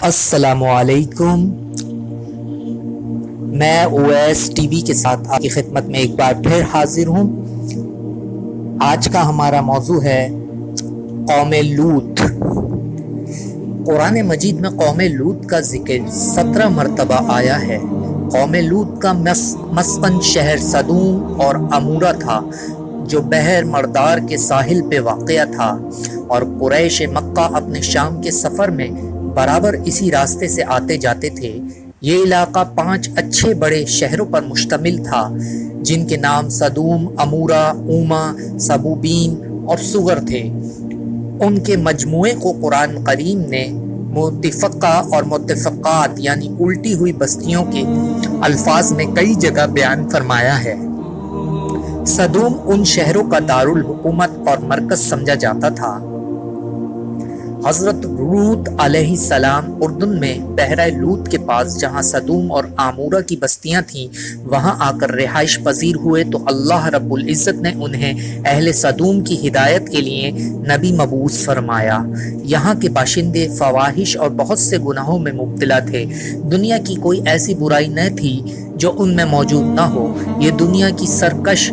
السلام علیکم۔ میں اویس ٹی وی کے ساتھ آپ کی خدمت میں ایک بار پھر حاضر ہوں۔ آج کا ہمارا موضوع ہے قوم لوط۔ قرآن مجید میں قوم لوط کا ذکر 17 مرتبہ آیا ہے۔ قوم لوط کا مسکن شہر صدوم اور عمورہ تھا جو بحر مردار کے ساحل پہ واقع تھا، اور قریش مکہ اپنے شام کے سفر میں برابر اسی راستے سے آتے جاتے تھے۔ یہ علاقہ 5 اچھے بڑے شہروں پر مشتمل تھا جن کے نام صدوم، عمورہ، اوما، سبوبین اور سغر تھے۔ ان کے مجموعے کو قرآن کریم نے متفقہ اور متفقات یعنی الٹی ہوئی بستیوں کے الفاظ میں کئی جگہ بیان فرمایا ہے۔ صدوم ان شہروں کا دارالحکومت اور مرکز سمجھا جاتا تھا۔ حضرت لوط علیہ السلام اردن میں بحیرہ لوط کے پاس جہاں صدوم اور عمورہ کی بستیاں تھیں وہاں آ کر رہائش پذیر ہوئے تو اللہ رب العزت نے انہیں اہل صدوم کی ہدایت کے لیے نبی مبعوث فرمایا۔ یہاں کے باشندے فواحش اور بہت سے گناہوں میں مبتلا تھے۔ دنیا کی کوئی ایسی برائی نہ تھی جو ان میں موجود نہ ہو۔ یہ دنیا کی سرکش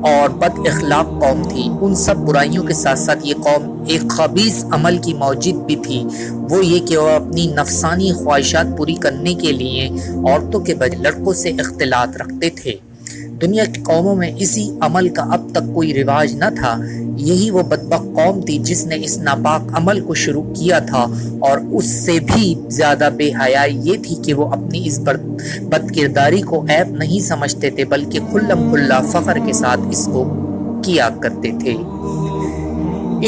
اور بد اخلاق قوم تھی۔ ان سب برائیوں کے ساتھ ساتھ یہ قوم ایک خبیث عمل کی موجد بھی تھی، وہ یہ کہ وہ اپنی نفسانی خواہشات پوری کرنے کے لیے عورتوں کے بجائے لڑکوں سے اختلاط رکھتے تھے۔ دنیا کی قوموں میں اسی عمل کا اب تک کوئی رواج نہ تھا۔ یہی وہ بدبخت قوم تھی جس نے اس ناپاک عمل کو شروع کیا تھا، اور اس سے بھی زیادہ بے حیائی یہ تھی کہ وہ اپنی اس بد کرداری کو عیب نہیں سمجھتے تھے بلکہ کھلم کھلا فخر کے ساتھ اس کو کیا کرتے تھے۔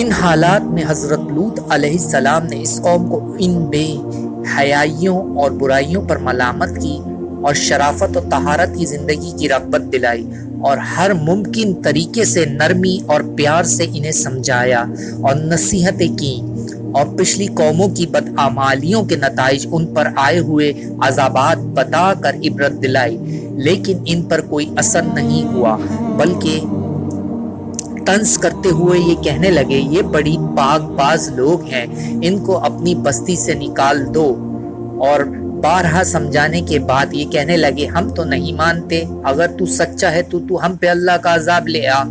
ان حالات میں حضرت لوط علیہ السلام نے اس قوم کو ان بے حیائیوں اور برائیوں پر ملامت کی اور شرافت و طہارت کی زندگی کی رغبت دلائی، اور ہر ممکن طریقے سے نرمی اور پیار سے انہیں سمجھایا اور نصیحتیں کی، اور پچھلی قوموں کی بدعمالیوں کے نتائج ان پر آئے ہوئے عذابات بتا کر عبرت دلائی، لیکن ان پر کوئی اثر نہیں ہوا، بلکہ طنز کرتے ہوئے یہ کہنے لگے یہ بڑی پاک باز لوگ ہیں، ان کو اپنی بستی سے نکال دو، اور بارہا سمجھانے کے بعد یہ کہنے لگے ہم تو نہیں مانتے، اگر تو سچا ہے تو ہم پہ اللہ کا عذاب لے آ۔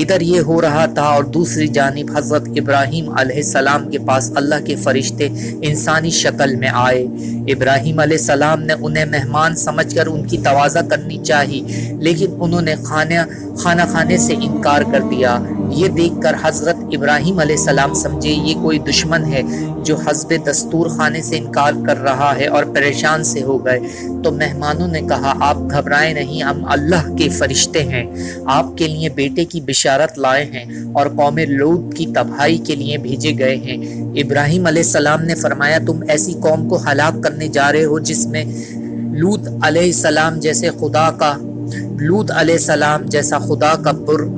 ادھر یہ ہو رہا تھا اور دوسری جانب حضرت ابراہیم علیہ السلام کے پاس اللہ کے فرشتے انسانی شکل میں آئے۔ ابراہیم علیہ السلام نے انہیں مہمان سمجھ کر ان کی تواضع کرنی چاہی، لیکن انہوں نے کھانا کھانے سے انکار کر دیا۔ یہ دیکھ کر حضرت ابراہیم علیہ السلام سمجھے یہ کوئی دشمن ہے جو حسب دستور کھانے سے انکار کر رہا ہے، اور پریشان سے ہو گئے۔ تو مہمانوں نے کہا آپ گھبرائیں نہیں، ہم اللہ کے فرشتے ہیں، آپ کے لیے بیٹے کی بشارت لائے ہیں اور قوم لوط کی تباہی کے لیے بھیجے گئے ہیں۔ ابراہیم علیہ السلام نے فرمایا تم ایسی قوم کو ہلاک کرنے جا رہے ہو جس میں لوط علیہ السلام جیسا خدا کا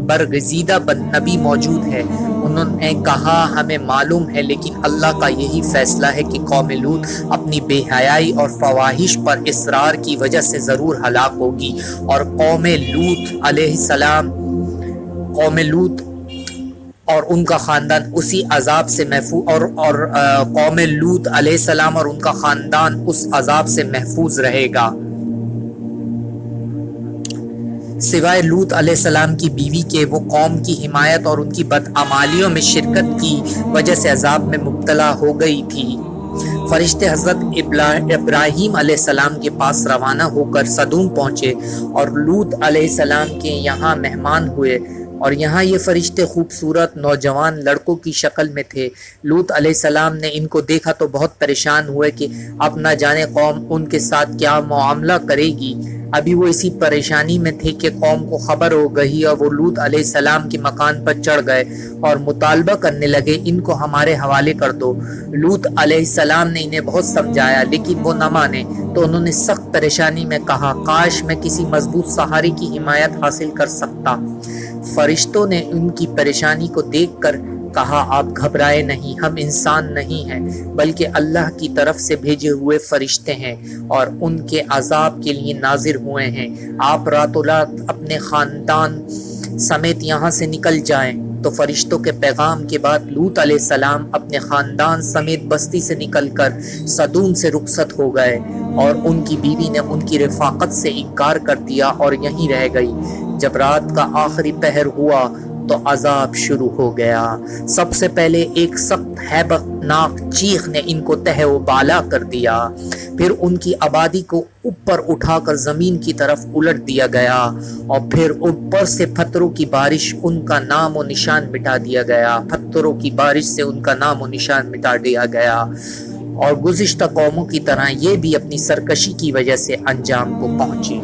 برگزیدہ نبی موجود ہے۔ انہوں نے کہا ہمیں معلوم ہے، لیکن اللہ کا یہی فیصلہ ہے کہ قوم لوط اپنی بے حیائی اور فواحش پر اصرار کی وجہ سے ضرور ہلاک ہوگی، اور قوم لوط اور ان کا خاندان اسی عذاب سے محفوظ اور قوم لوط علیہ السلام اور ان کا خاندان اس عذاب سے محفوظ رہے گا، سوائے لوط علیہ السلام کی بیوی کے۔ وہ قوم کی حمایت اور ان کی بدعمالیوں میں شرکت کی وجہ سے عذاب میں مبتلا ہو گئی تھی۔ فرشتے حضرت ابراہیم علیہ السلام کے پاس روانہ ہو کر صدوم پہنچے اور لوط علیہ السلام کے یہاں مہمان ہوئے، اور یہاں یہ فرشتے خوبصورت نوجوان لڑکوں کی شکل میں تھے۔ لوط علیہ السلام نے ان کو دیکھا تو بہت پریشان ہوئے کہ اب نہ جانے قوم ان کے ساتھ کیا معاملہ کرے گی۔ ابھی وہ اسی پریشانی میں تھے کہ قوم کو خبر ہو گئی اور وہ لوط علیہ السلام کے مکان پر چڑھ گئے اور مطالبہ کرنے لگے ان کو ہمارے حوالے کر دو۔ لوط علیہ السلام نے انہیں بہت سمجھایا لیکن وہ نہ مانے، تو انہوں نے سخت پریشانی میں کہا کاش میں کسی مضبوط سہارے کی حمایت حاصل کر سکتا۔ فرشتوں نے ان کی پریشانی کو دیکھ کر کہا آپ گھبرائے نہیں، ہم انسان نہیں ہیں بلکہ اللہ کی طرف سے بھیجے ہوئے فرشتے ہیں اور ان کے عذاب کے لیے ناظر ہوئے ہیں۔ آپ راتوں رات اپنے خاندان سمیت یہاں سے نکل جائیں تو فرشتوں کے پیغام کے بعد لوط علیہ السلام اپنے خاندان سمیت بستی سے نکل کر صدوم سے رخصت ہو گئے، اور ان کی بیوی نے ان کی رفاقت سے انکار کر دیا اور یہیں رہ گئی۔ جب رات کا آخری پہر ہوا تو عذاب شروع ہو گیا۔ سب سے پہلے ایک سخت ہیبت ناک چیخ نے ان کو تہہ و بالا کر دیا، پھر ان کی آبادی کو اوپر اٹھا کر زمین کی طرف الٹ دیا گیا، اور پھر اوپر سے پتھروں کی بارش ان کا نام و نشان مٹا دیا گیا، پتھروں کی بارش سے ان کا نام و نشان مٹا دیا گیا، اور گزشتہ قوموں کی طرح یہ بھی اپنی سرکشی کی وجہ سے انجام کو پہنچے۔